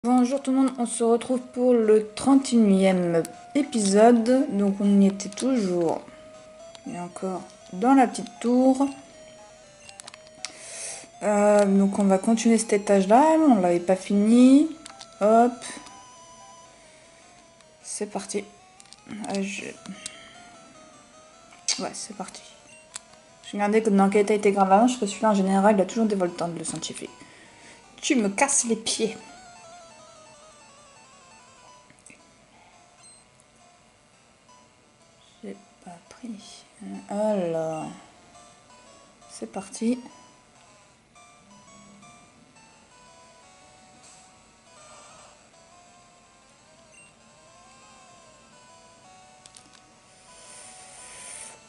Bonjour tout le monde, on se retrouve pour le 31e épisode. Donc on y était toujours. Et encore dans la petite tour. Donc on va continuer cet étage-là. On l'avait pas fini. Hop. C'est parti. Ouais, c'est parti. Je regardais que dans quel état était Gravalanche, parce que celui-là en général il a toujours des voltants de le scientifique. Tu me casses les pieds. J'ai pas pris. Alors. C'est parti.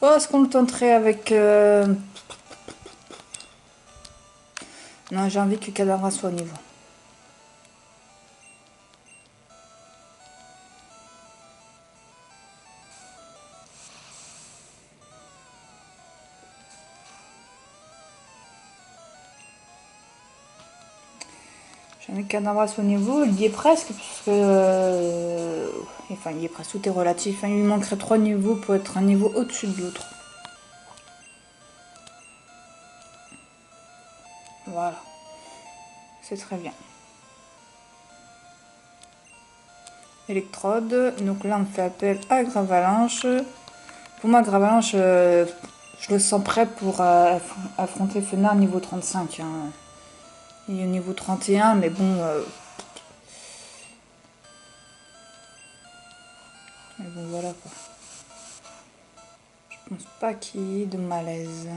Oh, est-ce qu'on le tenterait avec... Non, j'ai envie que Cadavra soit au niveau. J'ai envie que Cadavra soit au niveau. Il y est presque, puisque... Enfin, il y est presque, tout est relatif. Il lui manquerait 3 niveaux pour être un niveau au-dessus de l'autre. Voilà. C'est très bien. Électrode. Donc là, on fait appel à Gravalanche. Pour moi, Gravalanche, je le sens prêt pour affronter Fenard niveau 35. Hein. Il est au niveau 31, mais bon... mais bon, voilà quoi. Je pense pas qu'il y ait de malaise.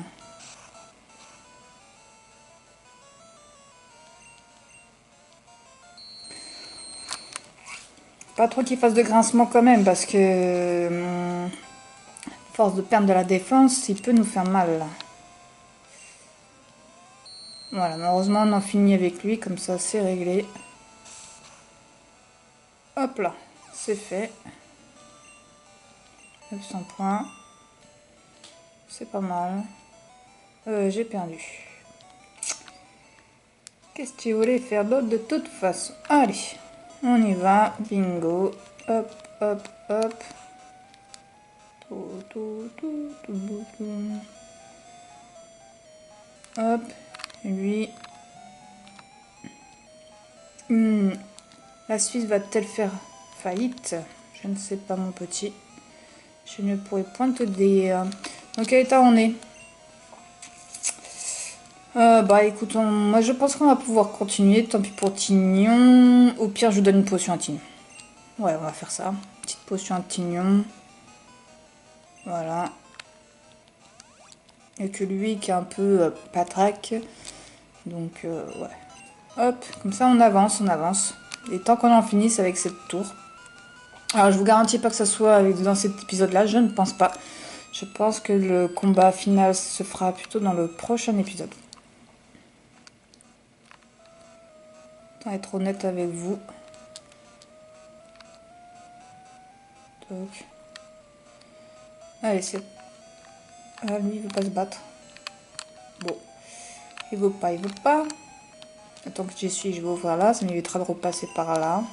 Pas trop qu'il fasse de grincement quand même, parce que force de perdre de la défense, il peut nous faire mal. Voilà, malheureusement on en finit avec lui, comme ça c'est réglé. Hop là, c'est fait. 900 points. C'est pas mal. J'ai perdu. Qu'est-ce que tu voulais faire d'autre de toute façon? Allez, on y va. Bingo. Hop, hop, hop. Hop, lui. La Suisse va-t-elle faire faillite? Je ne sais pas, mon petit. Je ne pourrais point te dire. Dans quel état on est? Bah écoute, moi je pense qu'on va pouvoir continuer. Tant pis pour Tignon. Au pire, je vous donne une potion à Tignon. Ouais, on va faire ça. Petite potion à Tignon. Voilà. Et que lui qui est un peu patraque. Donc, ouais. Hop, comme ça on avance, on avance. Et tant qu'on en finisse avec cette tour. Alors je vous garantis pas que ça soit dans cet épisode-là, je ne pense pas. Je pense que le combat final se fera plutôt dans le prochain épisode. Pour être honnête avec vous. Donc. Allez, c'est... Ah, lui, il veut pas se battre. Bon. Il veut pas, il veut pas. Tant que j'y suis, je vais ouvrir là. Ça m'évitera de repasser par là.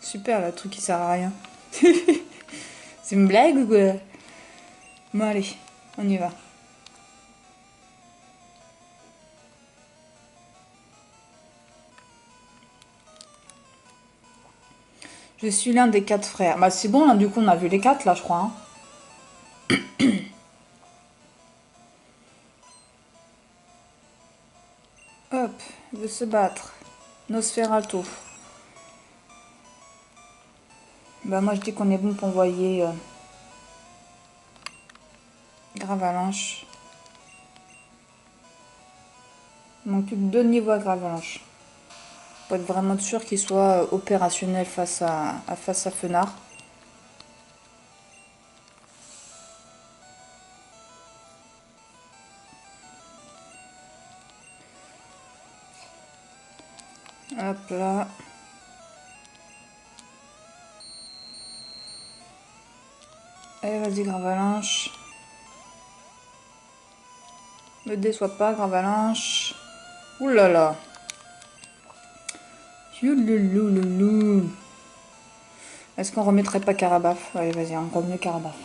Super, le truc qui sert à rien. C'est une blague ou quoi? Bon, allez, on y va. Je suis l'un des 4 frères. Bah, c'est bon, là, du coup, on a vu les 4, là, je crois. Hein. Hop, il veut se battre. Nosferatu. Bah, moi, je dis qu'on est bon pour envoyer Gravalanche. Il manque plus que 2 niveaux à Gravalanche. Pour être vraiment sûr qu'il soit opérationnel face à Fenard. Hop là. Allez, vas-y, Gravalanche. Ne déçois pas, Gravalanche. Ouh là là. Youloulouloulou. Est-ce qu'on remettrait pas Carabaf? Allez, vas-y, on remet Carabaf.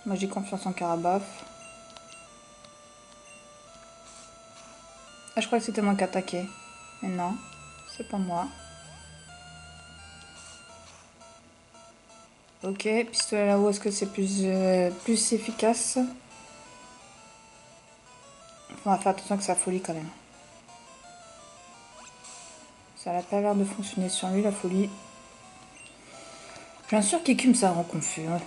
Moi, j'ai confiance en Carabaf. Ah, je crois que c'était moi qui attaquais. Mais non, c'est pas moi. Ok, pistolet là-haut, est-ce que c'est plus efficace? On va faire attention que ça folie quand même. Ça n'a pas l'air de fonctionner sur lui, la folie. Bien sûr qu'écume, ça rend confus. Ouais.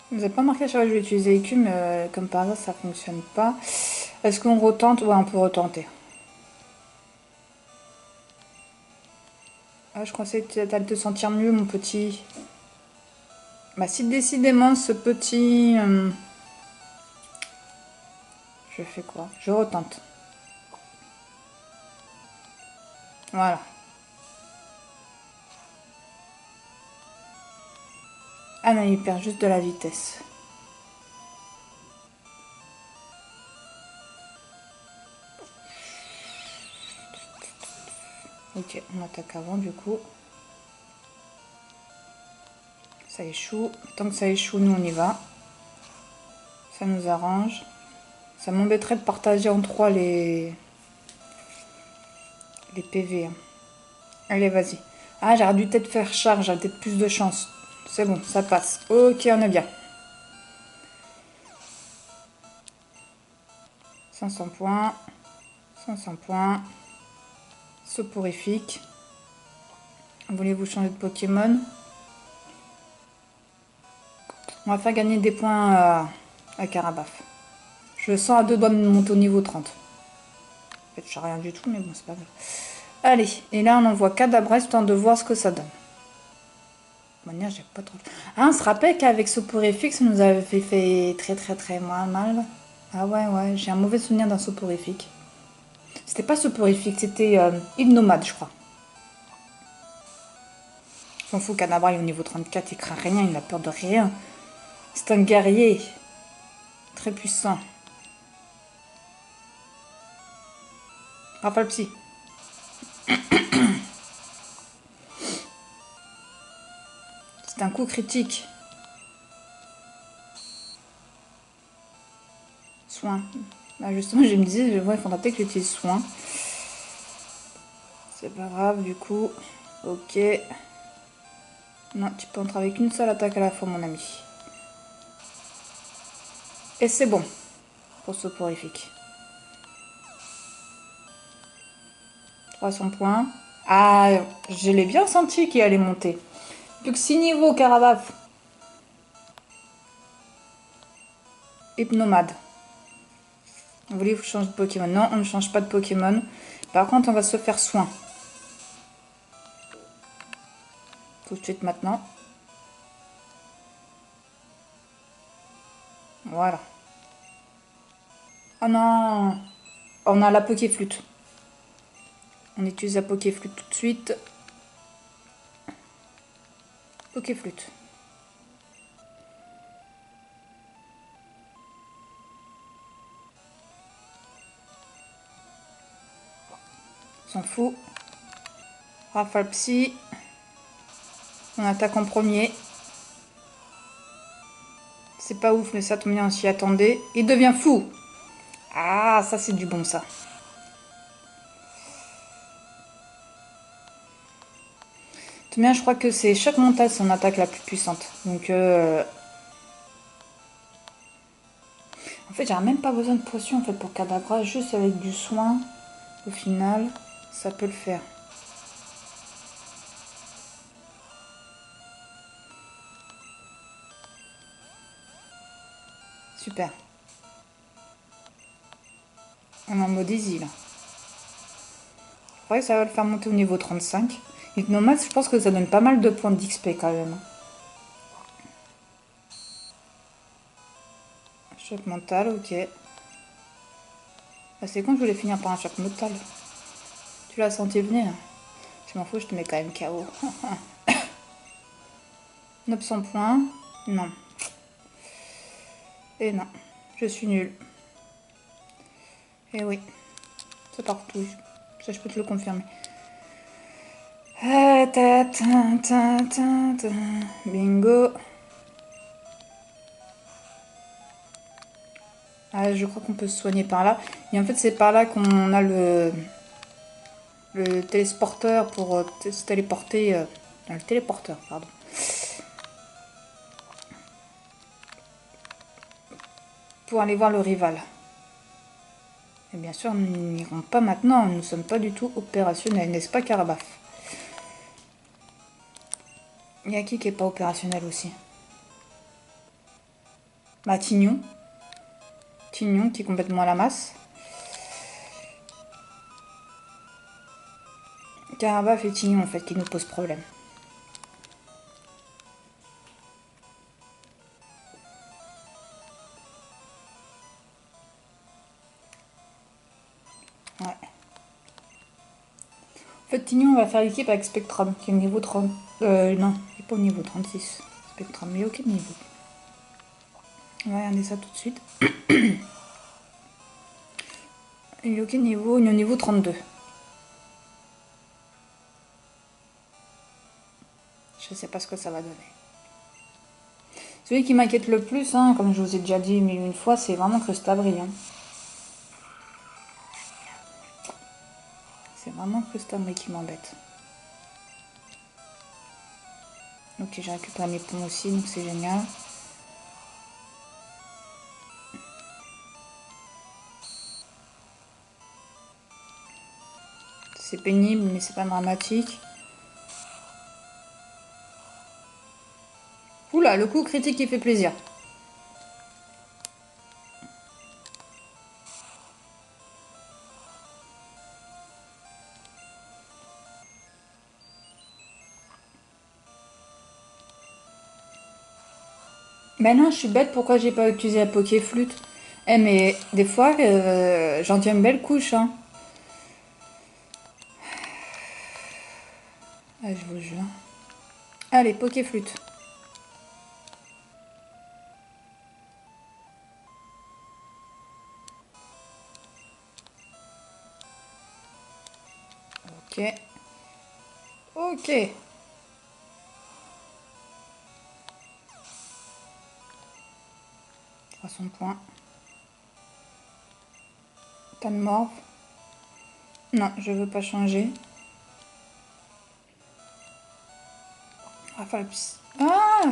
Vous n'avez pas marqué à chaque fois que je vais utiliser écume, comme par hasard, ça fonctionne pas. Est-ce qu'on retente? Ouais, on peut retenter. Ah, je pensais que tu allais te sentir mieux, mon petit. Bah, si décidément, ce petit... je fais quoi? Je retente. Voilà. Ah non, il perd juste de la vitesse. Ok, on attaque avant du coup. Ça échoue. Tant que ça échoue, nous on y va. Ça nous arrange. Ça m'embêterait de partager en 3 les PV. Hein. Allez, vas-y. Ah, j'aurais dû peut-être faire charge, j'aurais peut-être plus de chance. C'est bon, ça passe. Ok, on est bien. 500 points. 500 points. Soporifique. Voulez-vous changer de Pokémon? On va faire gagner des points à Carabaf. Je le sens à 2 doigts de monter au niveau 30. En fait, je sais rien du tout, mais bon, c'est pas grave. Allez, et là on envoie Kadabra, histoire de voir ce que ça donne. De manière, j'ai pas trop... Ah, on se rappelle qu'avec Soporifique, ça nous avait fait très moins mal. Ah ouais, j'ai un mauvais souvenir d'un Soporifique. C'était pas Soporifique, c'était Hypnomade, je crois. On s'en fout, Kadabra, il est au niveau 34, il craint rien, il n'a peur de rien. C'est un guerrier. Très puissant. Rafale psy. C'est un coup critique. Soin. Bah justement, je me disais, il faudra peut-être que j'utilise soin. C'est pas grave, du coup. Ok. Non, tu peux entrer avec une seule attaque à la fois, mon ami. Et c'est bon pour Soporifique. 300 points. Ah, je l'ai bien senti qu'il allait monter. Plus que 6 niveaux, Carabaf. Hypnomade. Vous voulez que je change de Pokémon? Non, on ne change pas de Pokémon. Par contre, on va se faire soin. Tout de suite maintenant. Voilà. Oh non! On a la Pokéflûte. On utilise la Pokéflûte tout de suite. Pokéflûte. S'en fout. Rafale psy. On attaque en premier. C'est pas ouf, mais ça tombe bien, on s'y attendait. Il devient fou. Ah, ça c'est du bon ça. Tout bien, je crois que c'est chaque montage son attaque la plus puissante. Donc, en fait, j'aurais même pas besoin de potion en fait pour Kadabra, juste avec du soin. Au final, ça peut le faire. Super. On est en mode easy là. Je crois que ça va le faire monter au niveau 35. Hypnomade, je pense que ça donne pas mal de points d'XP quand même. Choc mental, ok. Ah, c'est con, je voulais finir par un choc mental. Tu l'as senti venir? Je m'en fous, je te mets quand même KO. 900 points. Non. Et non. Je suis nulle. Et oui. C'est partout. Ça, je peux te le confirmer. Bingo. Ah, je crois qu'on peut se soigner par là. Et en fait, c'est par là qu'on a le téléporteur pour se téléporter. Le téléporteur, pardon. Pour aller voir le rival. Et bien sûr, nous n'irons pas maintenant. Nous ne sommes pas du tout opérationnels, n'est-ce pas, Carabaf? Il y a qui est pas opérationnel aussi? Bah, Tignon. Tignon qui est complètement à la masse. Carabaf et Tignon en fait qui nous posent problème. Ouais. En fait, Tignon va faire l'équipe avec Spectrum qui est au niveau 30. Non, il n'est pas au niveau 36. Spectrum, mais aucun niveau. On va regarder ça tout de suite. Il est aucun niveau, il est au niveau 32. Je sais pas ce que ça va donner. Celui qui m'inquiète le plus, hein, comme je vous ai déjà dit mille et une fois, c'est vraiment Crustabri. Hein. C'est vraiment Crustabri qui m'embête. Ok, j'ai récupéré mes ponts aussi, donc c'est génial. C'est pénible, mais c'est pas dramatique. Oula, le coup critique qui fait plaisir. Ben non, je suis bête, pourquoi j'ai pas utilisé la Pokéflûte? Eh mais des fois, j'en tiens une belle couche, hein. Ah, je vous jure. Allez, Pokéflûte. Ok. Ok. 300 points. Pas de mort. Non, je veux pas changer. Rafale-Psy. Ah,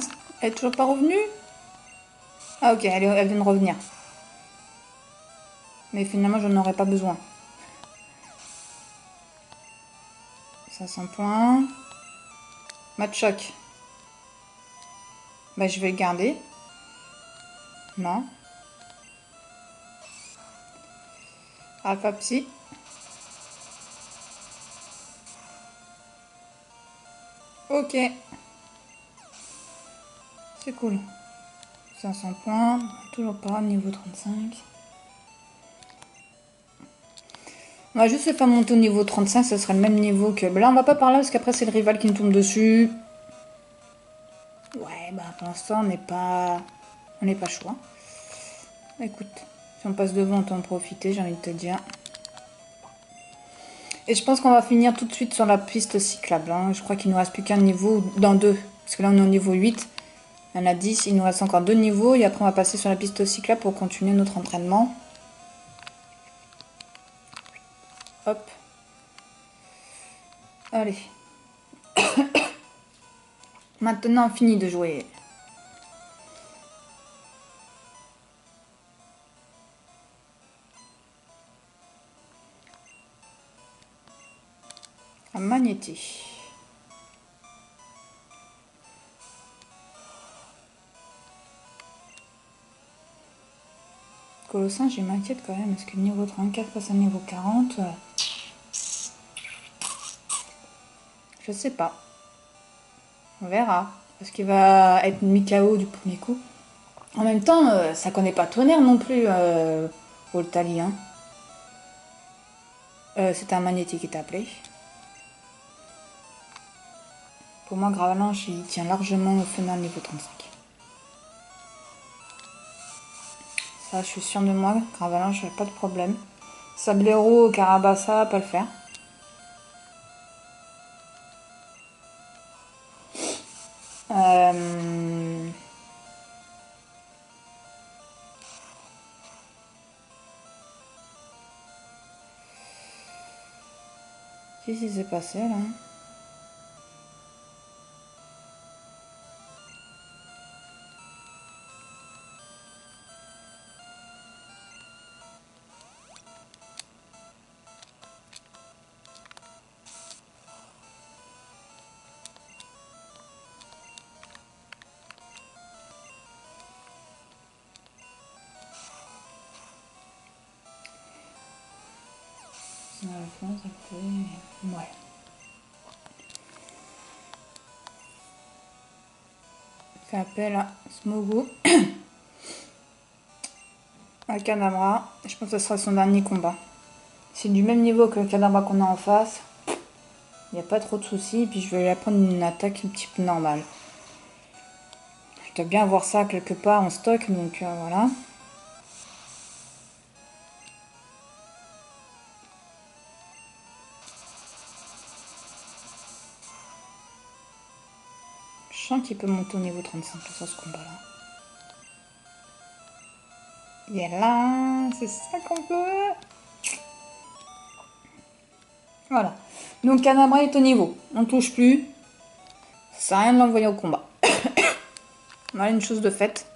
elle est toujours pas revenue? Ah ok, elle vient de revenir. Mais finalement, je n'en aurais pas besoin. 500 points. Match-choc. Bah, je vais le garder. Non. Alpha-Psy. Ok. C'est cool. 500 points. Toujours pas, niveau 35. On va juste le faire monter au niveau 35, ça sera le même niveau que... Là, on va pas par là, parce qu'après, c'est le rival qui nous tombe dessus. Ouais, bah, pour l'instant, on n'est pas... On n'est pas chaud. Hein. Écoute, si on passe devant, on peut en profiter, j'ai envie de te dire. Et je pense qu'on va finir tout de suite sur la piste cyclable. Hein. Je crois qu'il nous reste plus qu'un niveau dans deux. Parce que là, on est au niveau 8. Il y en a 10, il nous reste encore 2 niveaux. Et après, on va passer sur la piste cyclable pour continuer notre entraînement. Hop. Allez. Maintenant, fini de jouer. Un magnéti. Colossin, je m'inquiète quand même. Est-ce que le niveau 34 passe à niveau 40 Je sais pas. On verra. Est-ce qu'il va être mis KO du premier coup? En même temps, ça connaît pas Tonnerre non plus, Voltali. Hein. C'était un magnétique qui t'a appelé. Pour moi, Gravalanche, il tient largement au Fenard niveau 35. Ça, je suis sûre de moi. Gravalanche, pas de problème. Sablero, Carabassa, pas le faire. Qu'est-ce qui s'est passé là? Ouais. Fait appel à Smogo. À Kadabra. Je pense que ce sera son dernier combat. C'est du même niveau que le Kadabra qu'on a en face. Il n'y a pas trop de soucis. Puis je vais lui apprendre une attaque un petit peu normale. Je dois bien avoir ça quelque part en stock. Donc voilà. Je sens qu'il peut monter au niveau 35 sur ce combat-là. Il est là. C'est ça qu'on veut. Voilà. Donc Kadabra est au niveau. On ne touche plus. Ça sert à rien de l'envoyer au combat. Voilà une chose de faite.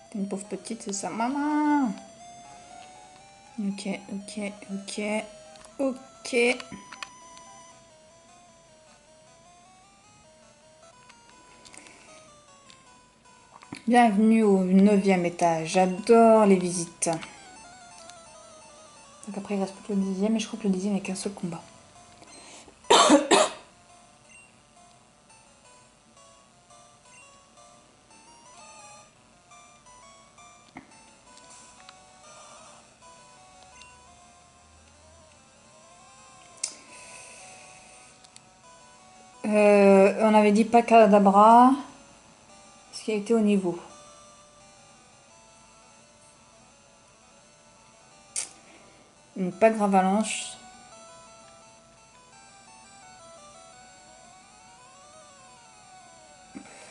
T'es une pauvre petite, c'est ça, maman. Ok, ok, ok, ok. Bienvenue au 9e étage. J'adore les visites. Donc après, il reste plus que le 10e, et je crois que le 10e n'est qu'un seul combat. On avait dit pas Kadabra, ce qui a été au niveau. Donc pas Gravalanche.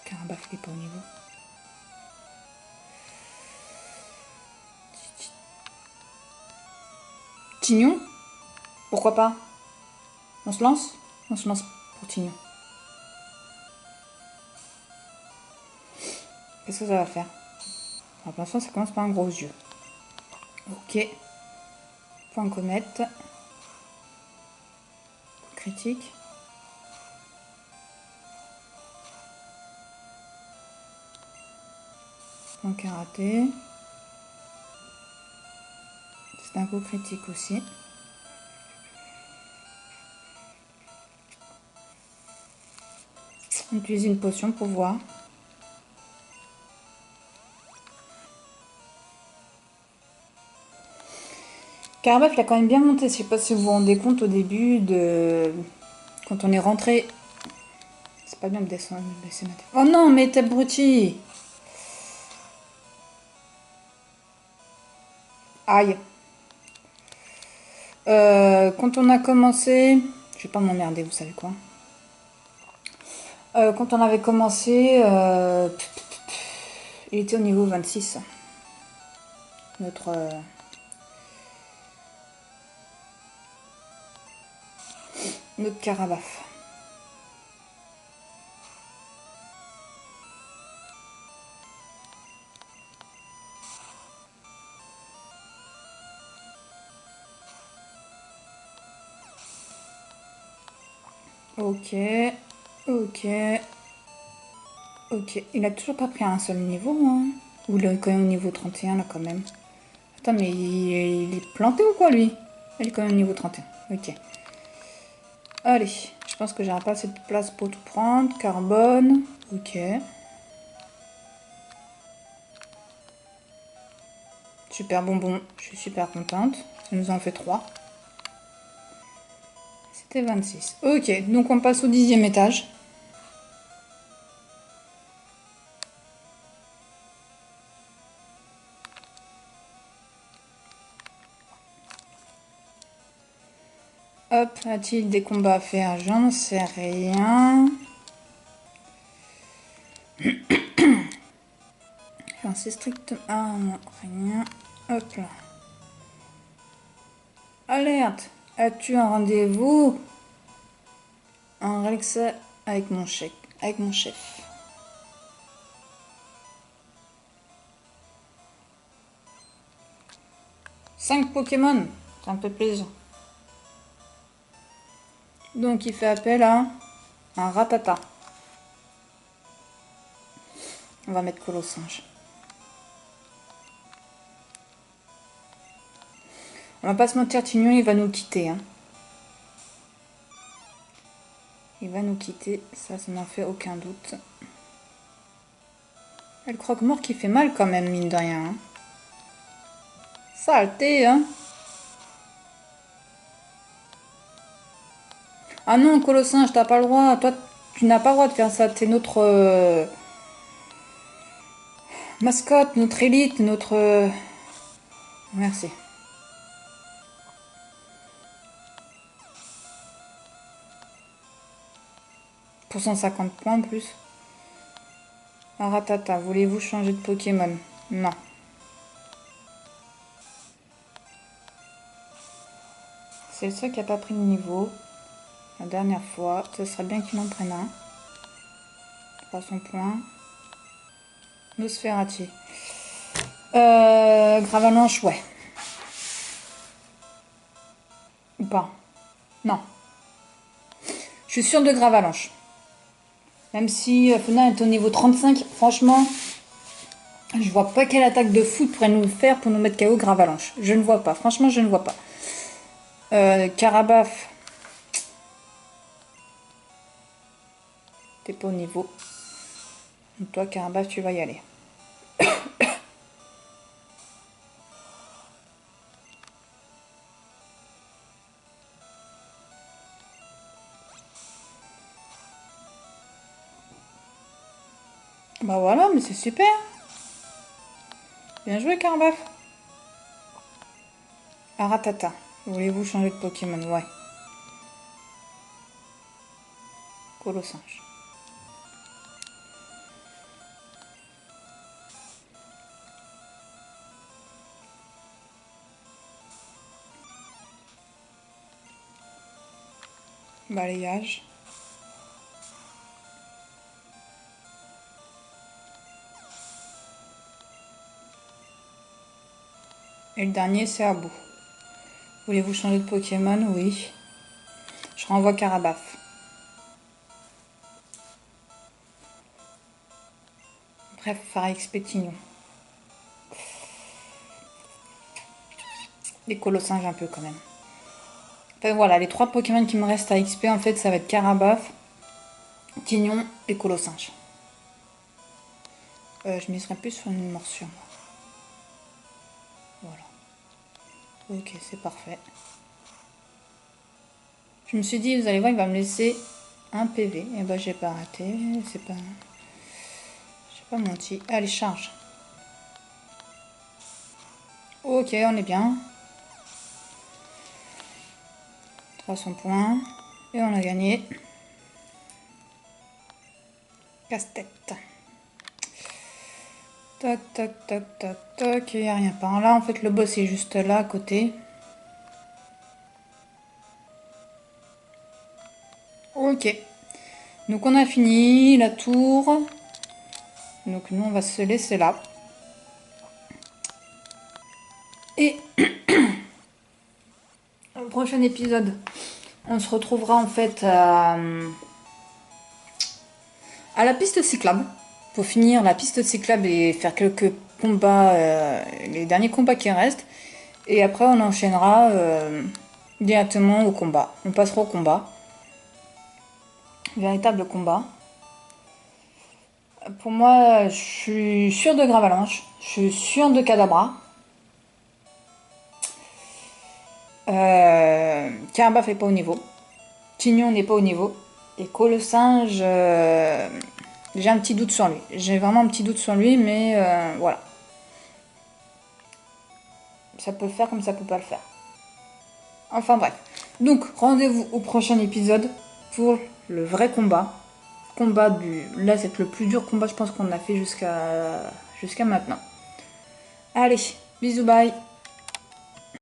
Carabaf, il est pas au niveau. Tignon? Pourquoi pas? On se lance? On se lance pour Tignon. Qu'est-ce que ça va faire? Alors, pour l'instant, ça commence par un gros yeux. Ok. Point comète. Critique. Point karaté. C'est un coup critique aussi. On utilise une potion pour voir. Carabaf, il a quand même bien monté. Je sais pas si vous vous rendez compte au début de... Quand on est rentré... C'est pas bien de descendre, de baisser ma tête. Oh non, mais t'es abruti! Aïe. Quand on a commencé... Je vais pas m'emmerder, vous savez quoi. Quand on avait commencé... Il était au niveau 26. Notre... Notre Carabaf. Ok. Ok. Ok. Il a toujours pas pris un seul niveau, hein. Ou il est quand même au niveau 31, là, quand même. Attends, mais il est planté ou quoi, lui? Il est quand même au niveau 31. Ok. Allez. Je pense que j'aurai pas assez de place pour tout prendre. Carbone. Ok. super bonbon, je suis super contente. Ça nous en fait 3. C'était 26. Ok, donc on passe au 10e étage. Hop, a-t-il des combats à faire? J'en sais rien. J'en sais strictement... Ah non, rien. Hop là. Alerte! As-tu un rendez-vous en Alexa avec mon chef? Avec mon chef. Cinq Pokémon, ça me fait plaisir. Donc il fait appel à un Rattata. On va mettre Colossinge. On va pas se mentir, Tignon, il va nous quitter. Hein. Il va nous quitter, ça n'en fait aucun doute. Et le croque-mort qui fait mal quand même, mine de rien. Hein. Saleté, hein. Ah non, Colossinge, t'as pas le droit. Toi, tu n'as pas le droit de faire ça. T'es notre mascotte, notre élite, notre... Merci. Pour 150 points en plus. Rattata, voulez-vous changer de Pokémon? Non. C'est le seul qui n'a pas pris de niveau. La dernière fois, ce serait bien qu'il en prenne un. 300 points. Nosferati. Gravalanche, ouais. Ou pas? Non. Je suis sûre de Gravalanche. Même si Fena est au niveau 35, franchement, je vois pas quelle attaque de foot pourrait nous faire pour nous mettre KO Gravalanche. Je ne vois pas. Franchement, je ne vois pas. Carabaf. T'es pas au niveau. Donc toi, Carabaf, tu vas y aller. Bah voilà, mais c'est super. Bien joué, Carabaf. Aratata. Voulez-vous changer de Pokémon? Ouais. Colossinge. Balayage. Et le dernier, c'est à bout. Voulez-vous changer de Pokémon? Oui. Je renvoie Carabaf. Bref, faire expétignon. Les colossinges un peu quand même. Enfin, voilà, les 3 Pokémon qui me restent à XP, en fait, ça va être Carabaf, Tignon et Colossinge. Je miserais plus sur une morsure. Voilà. Ok, c'est parfait. Je me suis dit, vous allez voir, il va me laisser un PV. Et ben, j'ai pas raté. C'est pas... J'ai pas menti. Allez, charge. Ok, on est bien. 300 points. Et on a gagné. Casse-tête. Toc, toc, toc, toc, toc. Il n'y a rien par là. En fait, le boss est juste là, à côté. Ok. Donc, on a fini la tour. Donc, nous, on va se laisser là. Et au prochain épisode, on se retrouvera en fait à la piste cyclable. Pour finir la piste cyclable et faire quelques combats, les derniers combats qui restent. Et après, on enchaînera directement au combat. On passera au combat. Véritable combat. Pour moi, je suis sûre de Gravalanche. Je suis sûre de Kadabra. Carbaf est pas au niveau. Tignon n'est pas au niveau. Et le singe, j'ai un petit doute sur lui. J'ai vraiment un petit doute sur lui, mais voilà. Ça peut le faire comme ça peut pas le faire. Enfin bref. Donc, rendez-vous au prochain épisode pour le vrai combat. Combat du... Là, c'est le plus dur combat, je pense, qu'on a fait jusqu'à maintenant. Allez, bisous, bye.